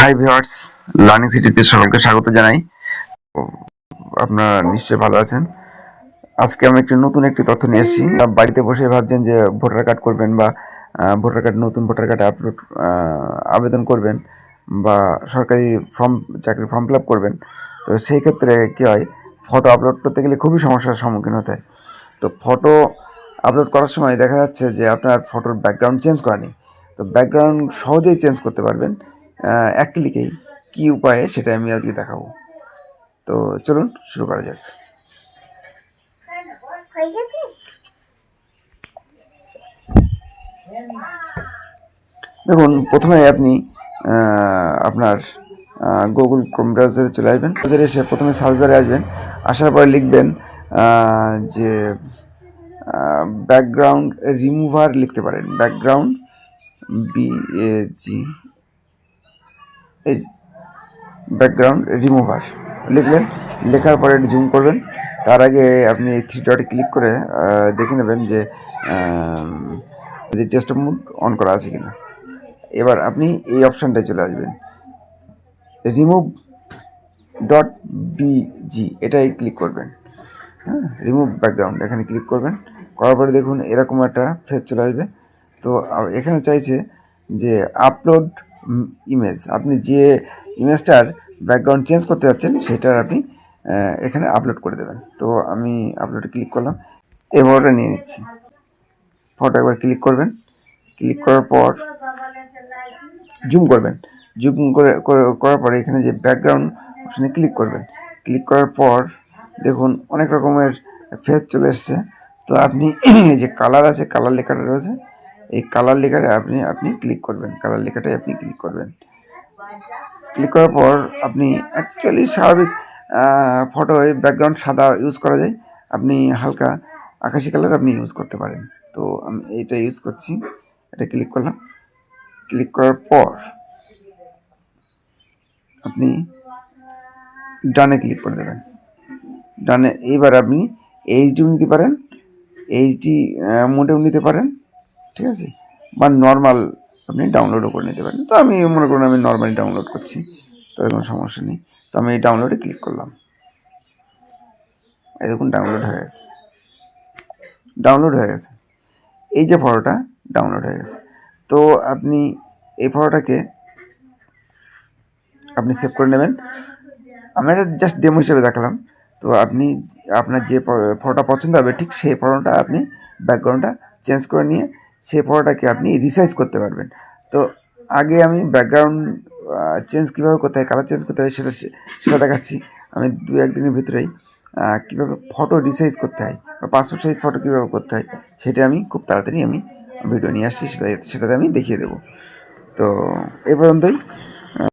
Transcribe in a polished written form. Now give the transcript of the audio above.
Hi viewers, learning সিটিতে সকলকে স্বাগত জানাই। আপনারা নিশ্চয়ই ভালো আছেন। আজকে আমি নতুন একটি তথ্য নিয়ে এসেছি। বাড়িতে বসে ভাবছেন যে ভোটার কার্ড করবেন বা নতুন ভোটার কার্ড আপলোড আবেদন করবেন বা সরকারি চাকরির ফর্ম ফিল আপ করবেন। তো সেই ক্ষেত্রে কী হয়, ফটো আপলোড করতে গেলে খুবই সমস্যার সম্মুখীন হতে হয়। তো ফটো আপলোড করার সময় দেখা যাচ্ছে যে আপনার ফটোর ব্যাকগ্রাউন্ড চেঞ্জ করা নেই। তো ব্যাকগ্রাউন্ড সহজেই চেঞ্জ করতে পারবেন এক ক্লিকেই। কী উপায়ে সেটা আমি আজকে দেখাবো। তো চলুন শুরু করা যাক। দেখুন, প্রথমে আপনি আপনার গুগল ক্রোম ব্রাউজারে চলে আসবেন। ব্রাউজারে এসে প্রথমে সার্চ বারে আসবেন। আসার পরে লিখবেন যে ব্যাকগ্রাউন্ড রিমুভার লিখতে পারেন। ব্যাকগ্রাউন্ড BAG এই ব্যাকগ্রাউন্ড রিমুভার লিখলেন। লেখার পরে জুম করবেন। তার আগে আপনি এই 3 ডটে ক্লিক করে দেখে নেবেন যে ডেস্কটপ মোড অন করা আছে কিনা। এবার আপনি এই অপশানটায় চলে আসবেন, রিমুভ .bg, এটাই ক্লিক করবেন। হ্যাঁ, রিমুভ ব্যাকগ্রাউন্ড এখানে ক্লিক করবেন। করার পরে দেখুন এরকম একটা ফেজ চলে আসবে। তো এখানে চাইছে যে আপলোড ইমেজ। আপনি যে ইমেজটার ব্যাকগ্রাউন্ড চেঞ্জ করতে যাচ্ছেন সেটার আপনি এখানে আপলোড করে দেবেন। তো আমি আপলোডে ক্লিক করলাম। এই ফটোটা নিয়ে নিচ্ছি। ফটো একবার ক্লিক করবেন। ক্লিক করার পর জুম করবেন। জুম করার পরে এখানে যে ব্যাকগ্রাউন্ড অপশানে ক্লিক করবেন। ক্লিক করার পর দেখুন অনেক রকমের ফেজ চলে এসছে। তো আপনি যে কালার আছে, কালার লেখাটা রয়েছে, এই কালার লেখাটা আপনি ক্লিক করবেন। কালার লেখাটাই আপনি ক্লিক করবেন। ক্লিক করার পর আপনি অ্যাকচুয়ালি স্বাভাবিক ফটোয় ব্যাকগ্রাউন্ড সাদা ইউজ করা যায়, আপনি হালকা আকাশি কালার আপনি ইউজ করতে পারেন। তো আমি এইটা ইউজ করছি। এটা ক্লিক করলাম। ক্লিক করার পর আপনি ডানে ক্লিক করে দেবেন। ডানে এইবার আপনি এইচডিও নিতে পারেন, এইচডি মোডেও নিতে পারেন, ঠিক আছে, বা নর্মাল আপনি ডাউনলোডও করে নিতে পারেন। তো আমি মনে করুন আমি নর্মালি ডাউনলোড করছি, তাদের কোনো সমস্যা নেই। তো আমি এই ডাউনলোডে ক্লিক করলাম। এই দেখুন ডাউনলোড হয়ে গেছে। ডাউনলোড হয়ে গেছে এই যে ফটোটা ডাউনলোড হয়ে গেছে। তো আপনি এই ফটোটাকে আপনি সেভ করে নেবেন। আমি এটা জাস্ট ডেমো হিসেবে দেখালাম। তো আপনি আপনার যে ফটোটা পছন্দ হবে ঠিক সেই ফটোটা আপনি ব্যাকগ্রাউন্ডটা চেঞ্জ করে নিয়ে সেই ফটোটাকে আপনি রিসাইজ করতে পারবেন। তো আগে আমি ব্যাকগ্রাউন্ড চেঞ্জ কীভাবে করতে হয়, কালার চেঞ্জ করতে হয় সেটা দেখাচ্ছি। আমি 2-1 দিনের ভিতরেই কীভাবে ফটো রিসাইজ করতে হয় বা পাসপোর্ট সাইজ ফটো কীভাবে করতে হয় সেটা আমি খুব তাড়াতাড়ি ভিডিও নিয়ে আসছি, সেটাতে আমি দেখিয়ে দেবো। তো এই পর্যন্তই।